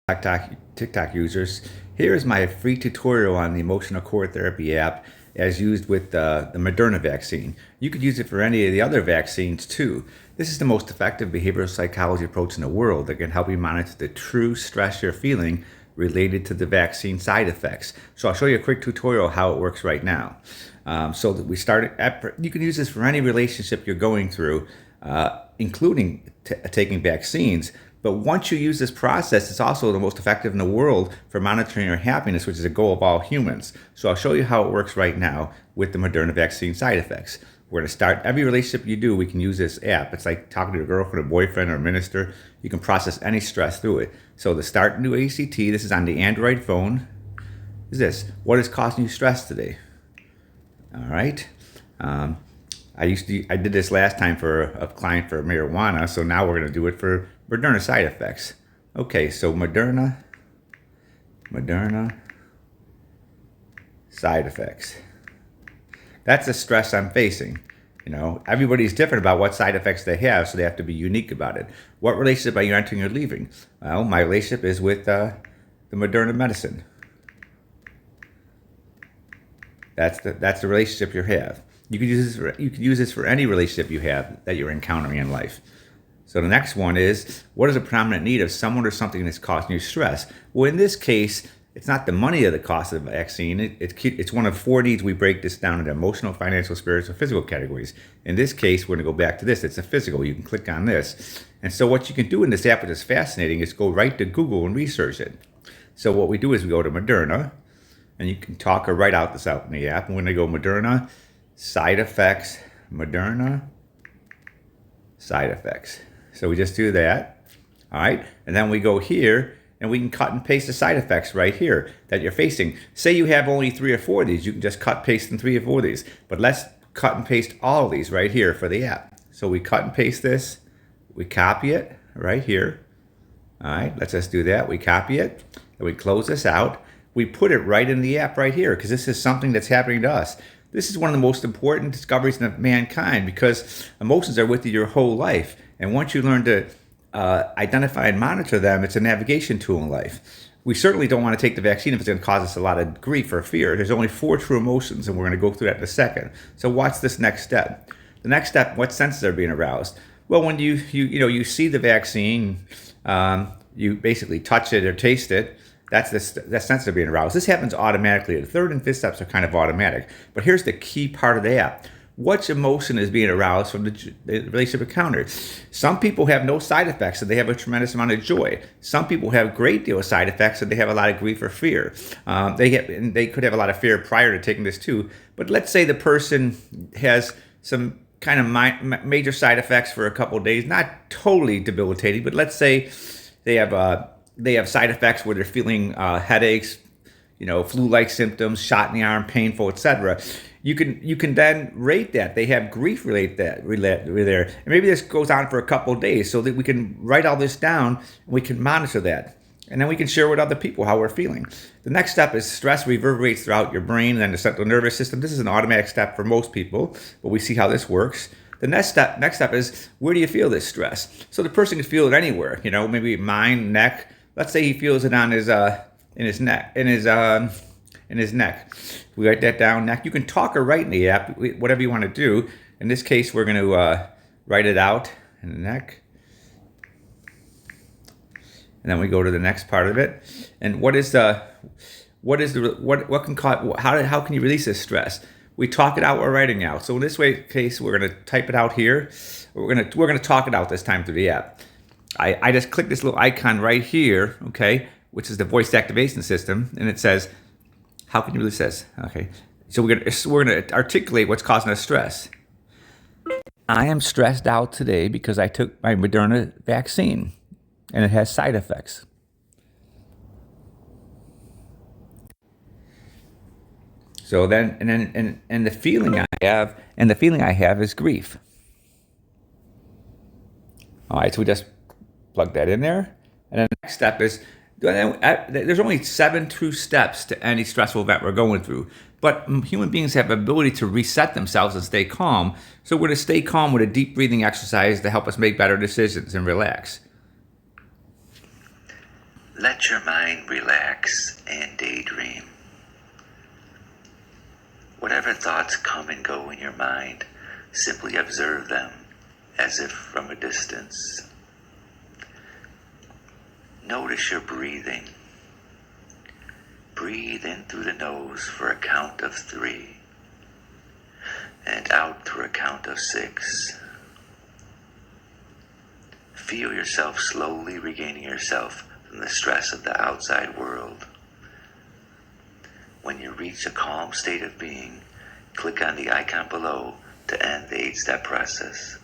TikTok users. Here is my free tutorial on the Emotional Core Therapy app as used with the Moderna vaccine. You could use it for any of the other vaccines too. This is the most effective behavioral psychology approach in the world that can help you monitor the true stress you're feeling related to the vaccine side effects. So I'll show you a quick tutorial how it works right now. So that we start you can use this for any relationship you're going through, including taking vaccines. But once you use this process, it's also the most effective in the world for monitoring your happiness, which is a goal of all humans. So I'll show you how it works right now with the Moderna vaccine side effects. We're going to start every relationship you do, we can use this app. It's like talking to a girlfriend, a boyfriend, or a minister. You can process any stress through it. So to start new ACT, this is on the Android phone. Is this, what is causing you stress today? All right. I did this last time for a client for marijuana, so now we're going to do it for Moderna side effects. Okay, so Moderna side effects. That's the stress I'm facing. You know, everybody's different about what side effects they have, so they have to be unique about it. What relationship are you entering or leaving? Well, my relationship is with the Moderna medicine. That's the relationship you have. You could use this for any relationship you have that you're encountering in life. So the next one is, what is a prominent need of someone or something that's causing you stress? Well, in this case, it's not the money of the cost of the vaccine. It's one of 4 needs. We break this down into emotional, financial, spiritual, physical categories. In this case, we're going to go back to this. It's a physical. You can click on this. And so what you can do in this app, which is fascinating, is go right to Google and research it. So what we do is we go to Moderna, and you can talk or write out this out in the app. And we're going to go Moderna side effects, Moderna side effects. So we just do that, all right? And then we go here, and we can cut and paste the side effects right here that you're facing. Say you have only 3 or 4 of these, you can just cut, paste in 3 or 4 of these. But let's cut and paste all of these right here for the app. So we cut and paste this, we copy it right here. All right, let's just do that. We copy it, and we close this out. We put it right in the app right here, because this is something that's happening to us. This is one of the most important discoveries of mankind, because emotions are with you your whole life. And once you learn to identify and monitor them, it's a navigation tool in life. We certainly don't want to take the vaccine if it's going to cause us a lot of grief or fear. There's only 4 true emotions, and we're going to go through that in a second. So what's this next step? The next step, what senses are being aroused? Well, when you see the vaccine, you basically touch it or taste it. That sense of being aroused. This happens automatically. The 3rd and 5th steps are kind of automatic. But here's the key part of the app. Which emotion is being aroused from the relationship encounter? Some people have no side effects, and they have a tremendous amount of joy. Some people have a great deal of side effects, and they have a lot of grief or fear. They could have a lot of fear prior to taking this too. But let's say the person has some kind of major side effects for a couple of days, not totally debilitating, but let's say they have side effects where they're feeling headaches, flu-like symptoms, shot in the arm, painful, etc. You can then rate that. They have grief related there. And maybe this goes on for a couple of days, so that we can write all this down and we can monitor that. And then we can share with other people how we're feeling. The next step is stress reverberates throughout your brain and then the central nervous system. This is an automatic step for most people, but we see how this works. The next step is, where do you feel this stress? So the person can feel it anywhere, maybe mind, neck. Let's say he feels it on his in his neck. We write that down, neck. You can talk or write in the app, whatever you want to do. In this case, we're going to write it out in the neck. And then we go to the next part of it. And what can cause, how can you release this stress? We talk it out or writing out. So in this case, we're going to type it out here. We're going to talk it out this time through the app. I just click this little icon right here, okay, which is the voice activation system, and it says, how can you release this? Okay, so we're gonna articulate what's causing us stress. I am stressed out today because I took my Moderna vaccine, and it has side effects. So then, and the feeling I have is grief. All right, so we just plug that in there. And then the next step is, there's only 7 true steps to any stressful event we're going through. But human beings have the ability to reset themselves and stay calm. So we're going to stay calm with a deep breathing exercise to help us make better decisions and relax. Let your mind relax and daydream. Whatever thoughts come and go in your mind, simply observe them as if from a distance. Notice your breathing. Breathe in through the nose for a count of 3 and out through a count of 6. Feel yourself slowly regaining yourself from the stress of the outside world. When you reach a calm state of being, click on the icon below to end the 8-step process.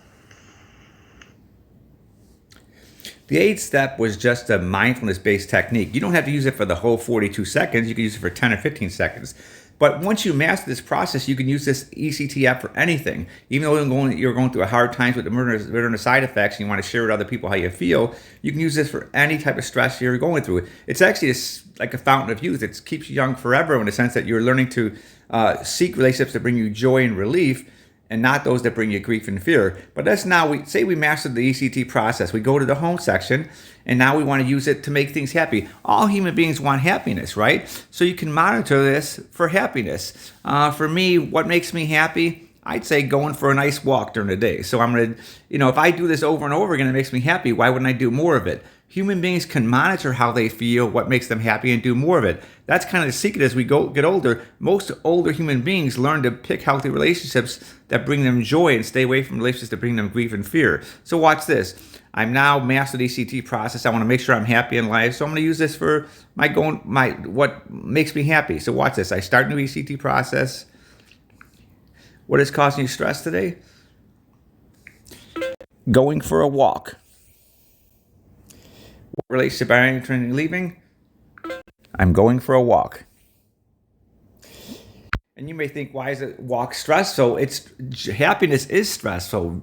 The 8-step was just a mindfulness-based technique. You don't have to use it for the whole 42 seconds. You can use it for 10 or 15 seconds. But once you master this process, you can use this ECT app for anything. Even though you're going through a hard times with the murder side effects and you want to share with other people how you feel, you can use this for any type of stress you're going through. It's actually like a fountain of youth. It keeps you young forever in the sense that you're learning to seek relationships that bring you joy and relief, and not those that bring you grief and fear. But that's now, we mastered the ECT process. We go to the home section, and now we want to use it to make things happy. All human beings want happiness, right? So you can monitor this for happiness. For me, what makes me happy? I'd say going for a nice walk during the day. So I'm going to, if I do this over and over again, it makes me happy. Why wouldn't I do more of it? Human beings can monitor how they feel, what makes them happy, and do more of it. That's kind of the secret as we get older. Most older human beings learn to pick healthy relationships that bring them joy and stay away from relationships that bring them grief and fear. So watch this. I'm now mastered the ECT process. I want to make sure I'm happy in life. So I'm going to use this for what makes me happy. So watch this. I start a new ECT process. What is causing you stress today? Going for a walk. What relationship are you leaving? I'm going for a walk. And you may think, why is it walk stressful? Happiness is stressful.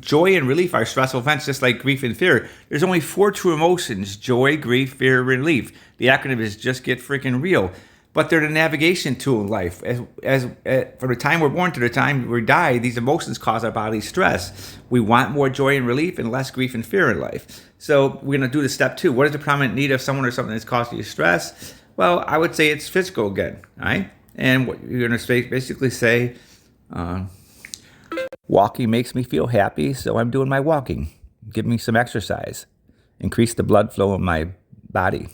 Joy and relief are stressful events, just like grief and fear. There's only 4 true emotions: joy, grief, fear, relief. The acronym is just get freaking real. But they're the navigation tool in life. As from the time we're born to the time we die, these emotions cause our body stress. We want more joy and relief and less grief and fear in life. So we're going to do the step 2. What is the prominent need of someone or something that's causing you stress? Well, I would say it's physical again, all right? And what you're going to basically say, walking makes me feel happy, so I'm doing my walking. Give me some exercise. Increase the blood flow in my body.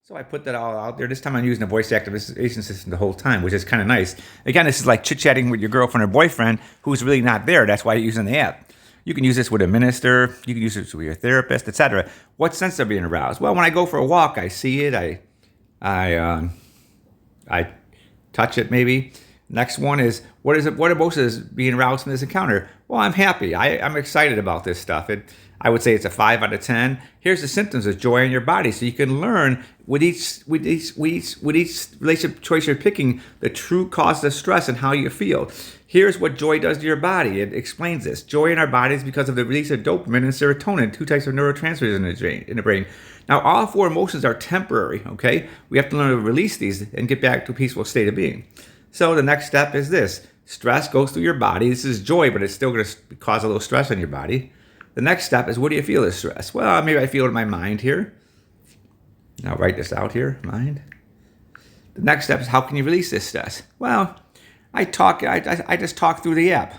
So I put that all out there. This time I'm using a voice activation system the whole time, which is kind of nice. Again, this is like chit-chatting with your girlfriend or boyfriend who's really not there. That's why you're using the app. You can use this with a minister. You can use this with your therapist, etc. What sense are being aroused? Well, when I go for a walk, I see it. I touch it maybe. Next one is, what emotions being aroused from this encounter? Well, I'm happy. I'm excited about this stuff. I would say it's a 5 out of 10. Here's the symptoms of joy in your body, so you can learn with each relationship choice you're picking the true cause of stress and how you feel. Here's what joy does to your body. It explains this. Joy in our body is because of the release of dopamine and serotonin, 2 types of neurotransmitters in the brain. Now, all 4 emotions are temporary. Okay, we have to learn to release these and get back to a peaceful state of being. So the next step is this. Stress goes through your body. This is joy, but it's still going to cause a little stress in your body. The next step is, what do you feel is stress? Well, maybe I feel it in my mind here. Now write this out here, mind. The next step is, how can you release this stress? Well, I just talk through the app.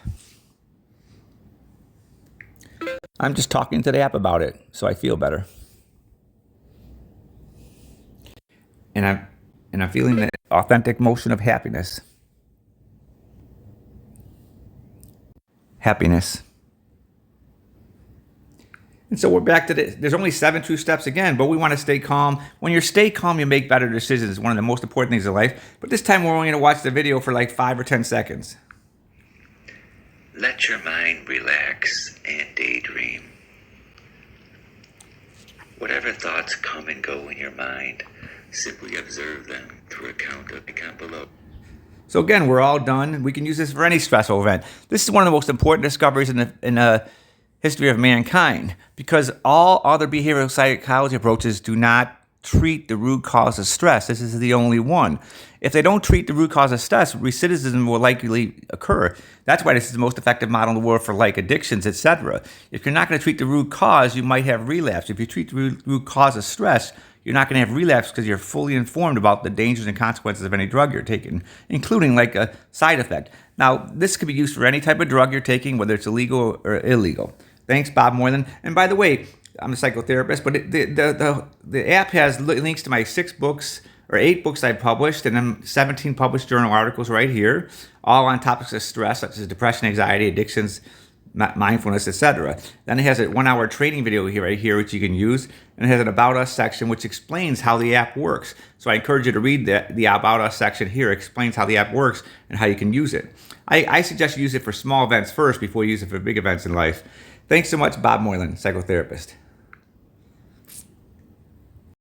I'm just talking to the app about it, so I feel better. And I'm feeling the authentic motion of happiness. Happiness. And so we're back to this. There's only 7 true steps again, but we want to stay calm. When you stay calm, you make better decisions. It's one of the most important things in life. But this time we're only going to watch the video for like 5 or 10 seconds. Let your mind relax and daydream. Whatever thoughts come and go in your mind, simply observe them through a count below. So again, we're all done. We can use this for any stressful event. This is one of the most important discoveries in the history of mankind, because all other behavioral psychology approaches do not treat the root cause of stress. This is the only one. If they don't treat the root cause of stress, recidivism will likely occur. That's why this is the most effective model in the world for like addictions, etc. If you're not going to treat the root cause, you might have relapse. If you treat the root cause of stress, you're not going to have relapse because you're fully informed about the dangers and consequences of any drug you're taking, including like a side effect. Now, this could be used for any type of drug you're taking, whether it's illegal or illegal. Thanks, Bob Moylan. And by the way, I'm a psychotherapist, but the app has links to my 6 books or 8 books I published, and then 17 published journal articles right here, all on topics of stress such as depression, anxiety, addictions, mindfulness, etc. Then it has a 1-hour training video here, right here, which you can use, and it has an About Us section which explains how the app works. So I encourage you to read the About Us section here. It explains how the app works and how you can use it. I suggest you use it for small events first before you use it for big events in life. Thanks so much, Bob Moylan, psychotherapist.